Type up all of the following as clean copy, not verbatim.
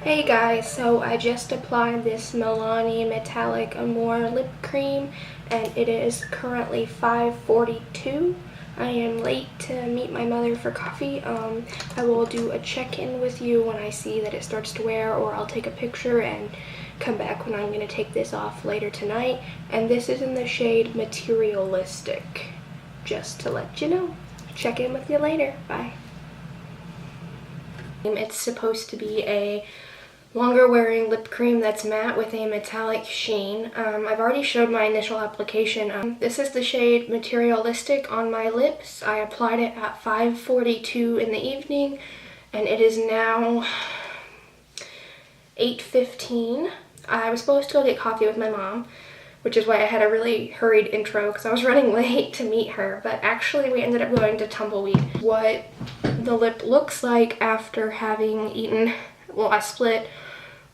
Hey guys, so I just applied this Milani Metallic Amore lip cream and it is currently 5:42. I am late to meet my mother for coffee. I will do a check-in with you when I see that it starts to wear, or I'll take a picture and come back when I'm going to take this off later tonight. And this is in the shade Materialistic, just to let you know. Check in with you later. Bye. It's supposed to be a longer wearing lip cream that's matte with a metallic sheen. I've already showed my initial application. This is the shade Materialistic on my lips. I applied it at 5:42 in the evening and it is now 8:15. I was supposed to go get coffee with my mom, which is why I had a really hurried intro because I was running late to meet her, but actually we ended up going to Tumbleweed. What the lip looks like after having eaten, well, I split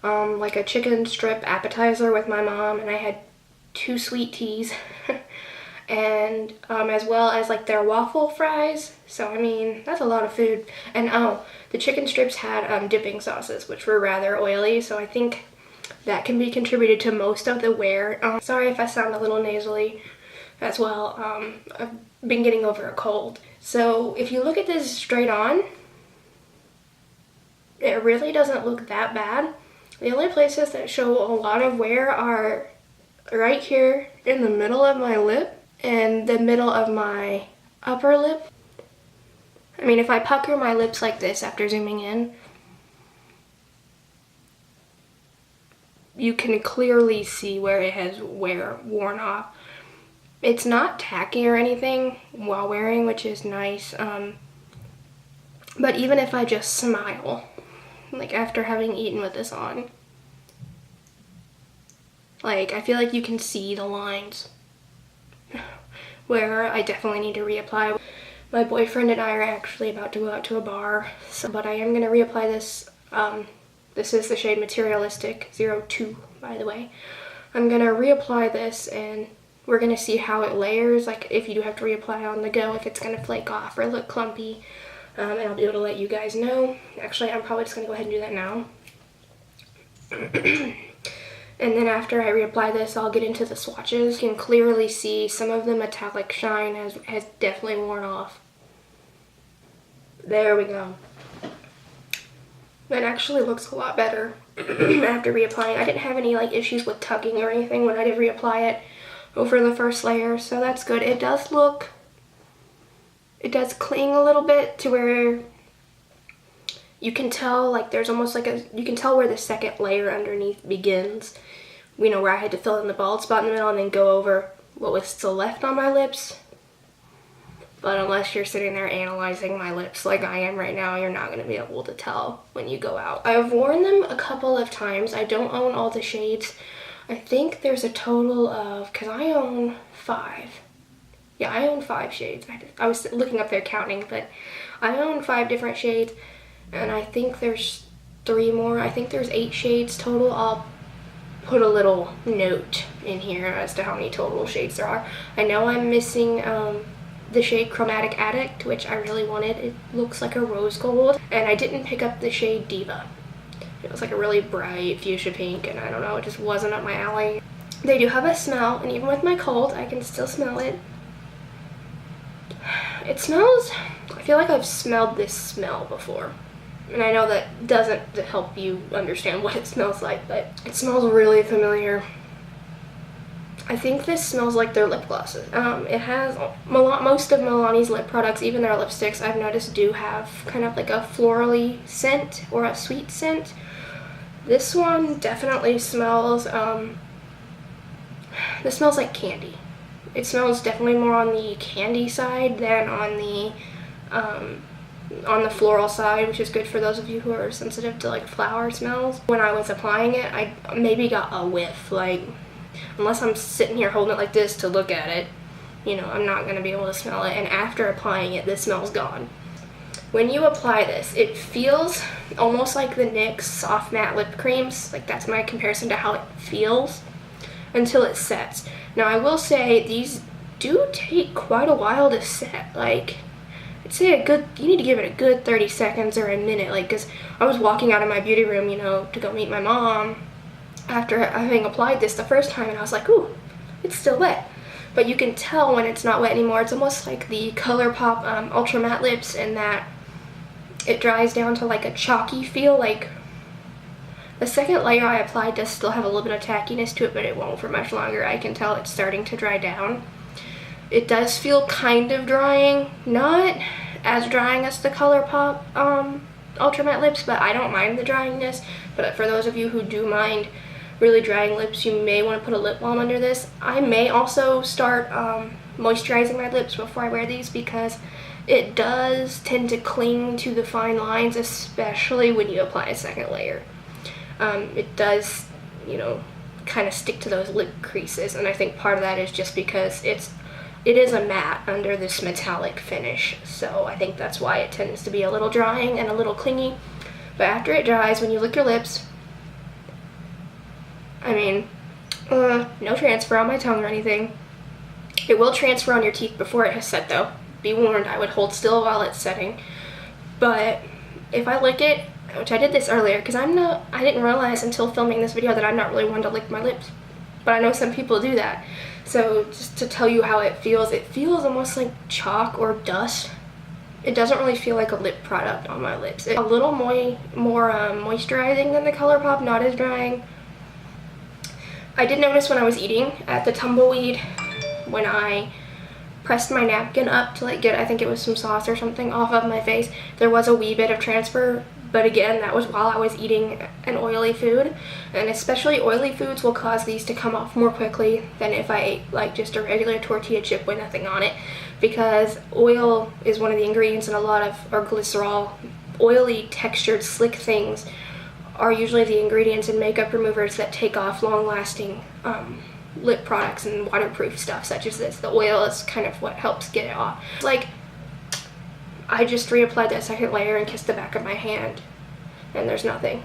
like a chicken strip appetizer with my mom, and I had 2 sweet teas and as well as like their waffle fries. So I mean, that's a lot of food. And oh, the chicken strips had dipping sauces, which were rather oily, so I think that can be contributed to most of the wear. Sorry if I sound a little nasally as well. I've been getting over a cold. So if you look at this straight on, it really doesn't look that bad. The only places that show a lot of wear are right here in the middle of my lip and the middle of my upper lip. I mean, if I pucker my lips like this after zooming in, you can clearly see where it has worn off. It's not tacky or anything while wearing, which is nice. But even if I just smile, like after having eaten with this on, like I feel like you can see the lines where I definitely need to reapply. My boyfriend and I are actually about to go out to a bar, but I am going to reapply this. This is the shade Materialistic 02, by the way. I'm going to reapply this and we're going to see how it layers, like if you do have to reapply on the go, if it's going to flake off or look clumpy. And I'll be able to let you guys know. Actually, I'm probably just going to go ahead and do that now. And then after I reapply this, I'll get into the swatches. You can clearly see some of the metallic shine has definitely worn off. There we go. It actually looks a lot better after reapplying. I didn't have any like issues with tugging or anything when I did reapply it over the first layer, so that's good. It does cling a little bit to where you can tell, like there's almost like you can tell where the second layer underneath begins. You know, where I had to fill in the bald spot in the middle and then go over what was still left on my lips. But unless you're sitting there analyzing my lips like I am right now, you're not going to be able to tell when you go out. I've worn them a couple of times. I don't own all the shades. I think there's a total of, because I own 5. Yeah, I own 5 shades. I was looking up there counting, but I own 5 different shades, and I think there's 3 more. I think there's 8 shades total. I'll put a little note in here as to how many total shades there are. I know I'm missing the shade Chromatic Addict, which I really wanted. It looks like a rose gold, and I didn't pick up the shade Diva. It was like a really bright fuchsia pink, and I don't know, it just wasn't up my alley. They do have a smell, and even with my cold, I can still smell it. It smells, I feel like I've smelled this smell before. And I know that doesn't help you understand what it smells like, but it smells really familiar. I think this smells like their lip glosses. It has, most of Milani's lip products, even their lipsticks, I've noticed do have kind of like a florally scent or a sweet scent. This one definitely smells, this smells like candy. It smells definitely more on the candy side than on the floral side, which is good for those of you who are sensitive to like flower smells. When I was applying it, I maybe got a whiff, like unless I'm sitting here holding it like this to look at it, you know, I'm not going to be able to smell it. And after applying it, the smell's gone. When you apply this, it feels almost like the NYX soft matte lip creams. Like that's my comparison to how it feels until it sets. Now I will say these do take quite a while to set. Like I'd say you need to give it a good 30 seconds or a minute, like, because I was walking out of my beauty room, you know, to go meet my mom after having applied this the first time, and I was like, ooh, it's still wet. But you can tell when it's not wet anymore. It's almost like the ColourPop Ultra Matte Lips, in that it dries down to like a chalky feel. Like, the second layer I applied does still have a little bit of tackiness to it, but it won't for much longer. I can tell it's starting to dry down. It does feel kind of drying, not as drying as the ColourPop Ultra Matte Lips, but I don't mind the dryingness. But for those of you who do mind really drying lips, you may want to put a lip balm under this. I may also start moisturizing my lips before I wear these, because it does tend to cling to the fine lines, especially when you apply a second layer. It does, you know, kind of stick to those lip creases, and I think part of that is just because it is a matte under this metallic finish, so I think that's why it tends to be a little drying and a little clingy. But after it dries, when you lick your lips, I mean, no transfer on my tongue or anything. It will transfer on your teeth before it has set, though. Be warned, I would hold still while it's setting. But if I lick it, which I did this earlier, because I didn't realize until filming this video that I'm not really one to lick my lips. But I know some people do that. So just to tell you how it feels almost like chalk or dust. It doesn't really feel like a lip product on my lips. It's a little more moisturizing than the ColourPop, not as drying. I did notice when I was eating at the Tumbleweed, when I pressed my napkin up to like get, I think it was some sauce or something off of my face, there was a wee bit of transfer. But again, that was while I was eating an oily food, and especially oily foods will cause these to come off more quickly than if I ate like just a regular tortilla chip with nothing on it, because oil is one of the ingredients in a lot of, or glycerol, oily textured slick things are usually the ingredients in makeup removers that take off long-lasting lip products and waterproof stuff such as this. The oil is kind of what helps get it off. Like, I just reapplied that second layer and kissed the back of my hand, and there's nothing.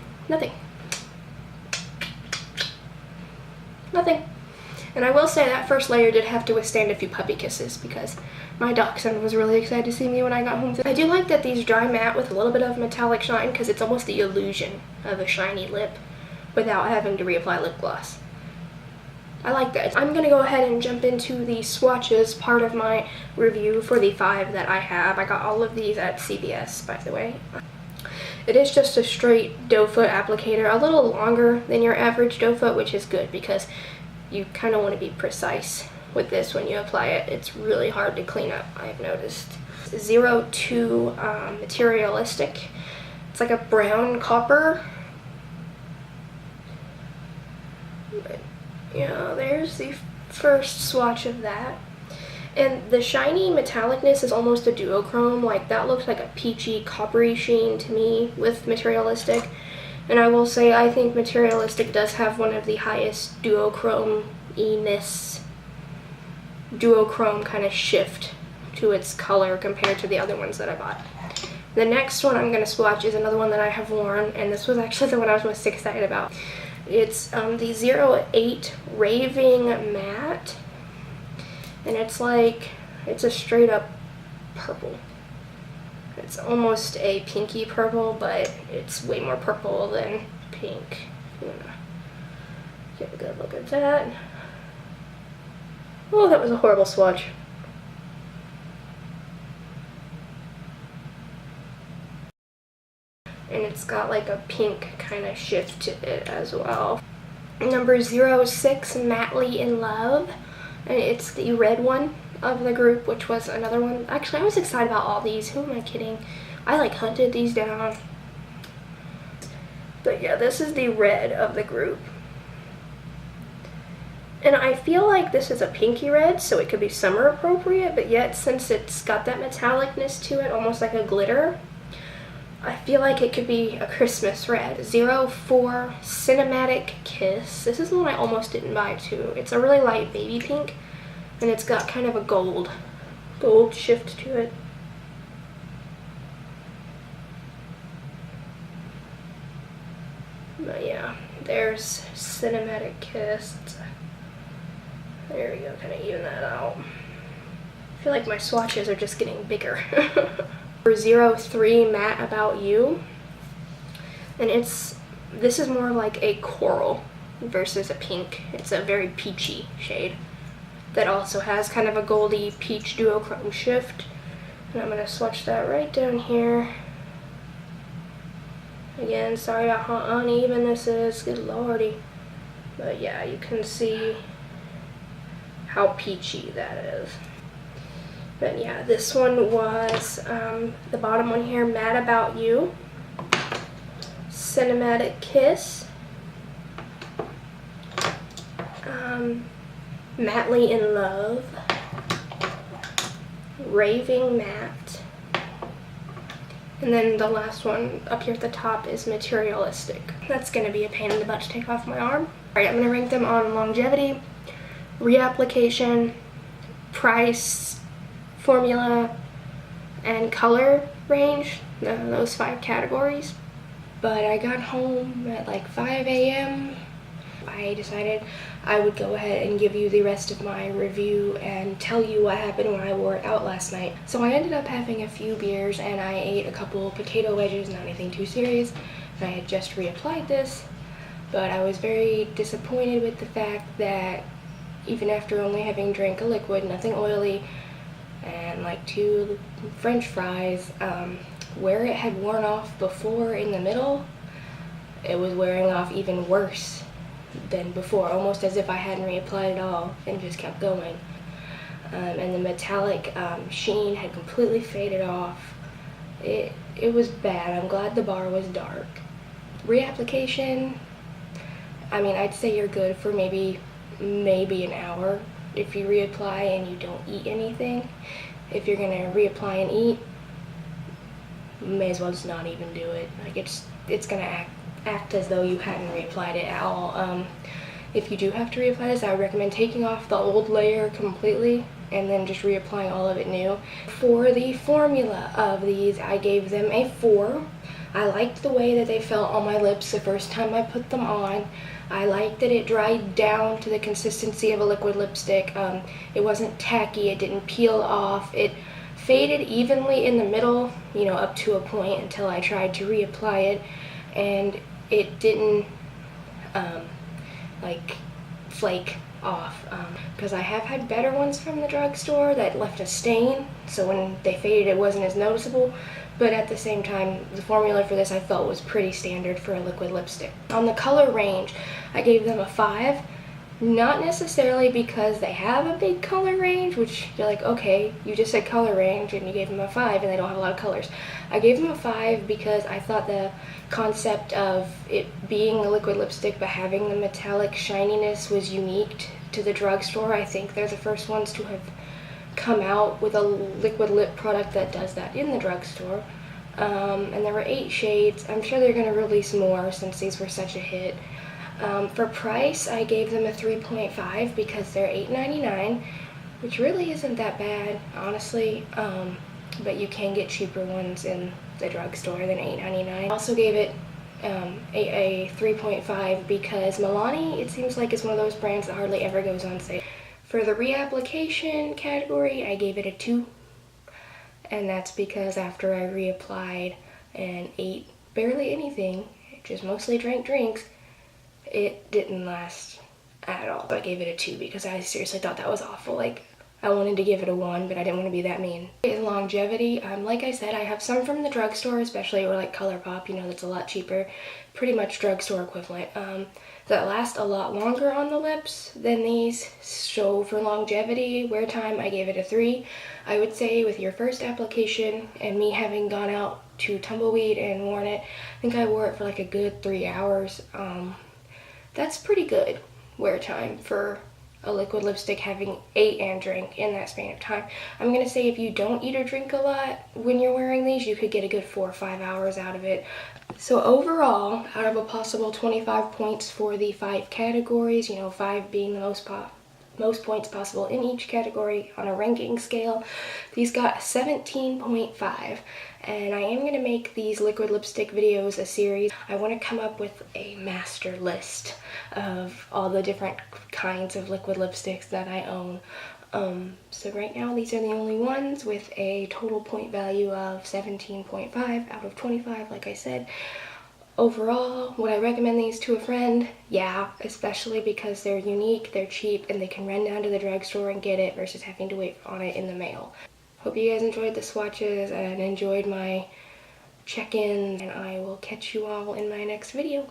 And I will say that first layer did have to withstand a few puppy kisses, because my dachshund was really excited to see me when I got home. I do like that these dry matte with a little bit of metallic shine, because it's almost the illusion of a shiny lip without having to reapply lip gloss. I like that. I'm going to go ahead and jump into the swatches part of my review for the 5 that I have. I got all of these at CVS, by the way. It is just a straight doe foot applicator, a little longer than your average doe foot, which is good because you kind of want to be precise with this when you apply it. It's really hard to clean up, I've noticed. 02 Materialistic. It's like a brown copper. But yeah, there's the first swatch of that. And the shiny metallicness is almost a duochrome. Like, that looks like a peachy, coppery sheen to me with Materialistic. And I will say, I think Materialistic does have one of the highest duochrome-iness, duochrome kind of shift to its color compared to the other ones that I bought. The next one I'm going to swatch is another one that I have worn, and this was actually the one I was most excited about. It's the 08 Raving Matte, and it's like, it's a straight up purple. It's almost a pinky purple, but it's way more purple than pink. Get a good look at that. Oh, that was a horrible swatch. And it's got like a pink kind of shift to it as well. Number 06, Madly in Love, and it's the red one of the group, which was another one. Actually, I was excited about all these. Who am I kidding? I like hunted these down. But yeah, this is the red of the group. And I feel like this is a pinky red, so it could be summer appropriate, but yet since it's got that metallicness to it, almost like a glitter, I feel like it could be a Christmas red. 04 Cinematic Kiss. This is the one I almost didn't buy too. It's a really light baby pink, and it's got kind of a gold shift to it. But yeah, there's Cinematic Kiss. There we go, kind of even that out. I feel like my swatches are just getting bigger. For 03 Matte About You, and this is more like a coral versus a pink. It's a very peachy shade that also has kind of a goldy peach duochrome shift. And I'm going to swatch that right down here. Again, sorry about how uneven this is, good lordy. But yeah, you can see how peachy that is. But yeah, this one was the bottom one here, Mad About You, Cinematic Kiss, Madly in Love, Raving Matte, and then the last one up here at the top is Materialistic. That's going to be a pain in the butt to take off my arm. Alright, I'm going to rank them on longevity, reapplication, price, formula, and color range, those 5 categories. But I got home at like 5 a.m. I decided I would go ahead and give you the rest of my review and tell you what happened when I wore it out last night. So I ended up having a few beers and I ate a couple potato wedges, not anything too serious. And I had just reapplied this, but I was very disappointed with the fact that even after only having drank a liquid, nothing oily, and like 2 French fries, where it had worn off before in the middle, it was wearing off even worse than before, almost as if I hadn't reapplied at all and just kept going. And the metallic sheen had completely faded off. It was bad. I'm glad the bar was dark. Reapplication, I mean, I'd say you're good for maybe an hour if you reapply and you don't eat anything. If you're gonna reapply and eat, may as well just not even do it. Like it's gonna act as though you hadn't reapplied it at all. If you do have to reapply this, I would recommend taking off the old layer completely and then just reapplying all of it new. For the formula of these, I gave them a 4. I liked the way that they felt on my lips the first time I put them on. I liked that it dried down to the consistency of a liquid lipstick. It wasn't tacky, it didn't peel off, it faded evenly in the middle, you know, up to a point until I tried to reapply it, and it didn't like flake off, because I have had better ones from the drugstore that left a stain, so when they faded it wasn't as noticeable, but at the same time the formula for this I felt was pretty standard for a liquid lipstick. On the color range, I gave them a 5, not necessarily because they have a big color range, which you're like, okay, you just said color range and you gave them a 5 and they don't have a lot of colors. I gave them a 5 because I thought the concept of it being a liquid lipstick but having the metallic shininess was unique to the drugstore. I think they're the first ones to have come out with a liquid lip product that does that in the drugstore. And there were 8 shades. I'm sure they're going to release more since these were such a hit. For price, I gave them a 3.5 because they're $8.99, which really isn't that bad, honestly, but you can get cheaper ones in the drugstore than $8.99. I also gave it a 3.5 because Milani, it seems like, is one of those brands that hardly ever goes on sale. For the reapplication category, I gave it a 2, and that's because after I reapplied and ate barely anything, just mostly drank drinks, it didn't last at all. I gave it a 2 because I seriously thought that was awful. Like, I wanted to give it a 1, but I didn't want to be that mean. In longevity, like I said, I have some from the drugstore, especially, or like ColourPop, you know, that's a lot cheaper, pretty much drugstore equivalent, that last a lot longer on the lips than these. So for longevity, wear time, I gave it a 3. I would say with your first application and me having gone out to Tumbleweed and worn it, I think I wore it for like a good 3 hours. That's pretty good wear time for a liquid lipstick, having ate and drank in that span of time. I'm gonna say if you don't eat or drink a lot when you're wearing these, you could get a good 4 or 5 hours out of it. So overall, out of a possible 25 points for the 5 categories, you know, 5 being the most points possible in each category on a ranking scale, these got 17.5. And I am going to make these liquid lipstick videos a series. I want to come up with a master list of all the different kinds of liquid lipsticks that I own. So right now these are the only ones with a total point value of 17.5 out of 25, like I said. Overall, would I recommend these to a friend? Yeah, especially because they're unique, they're cheap, and they can run down to the drugstore and get it versus having to wait on it in the mail. Hope you guys enjoyed the swatches and enjoyed my check-in, and I will catch you all in my next video.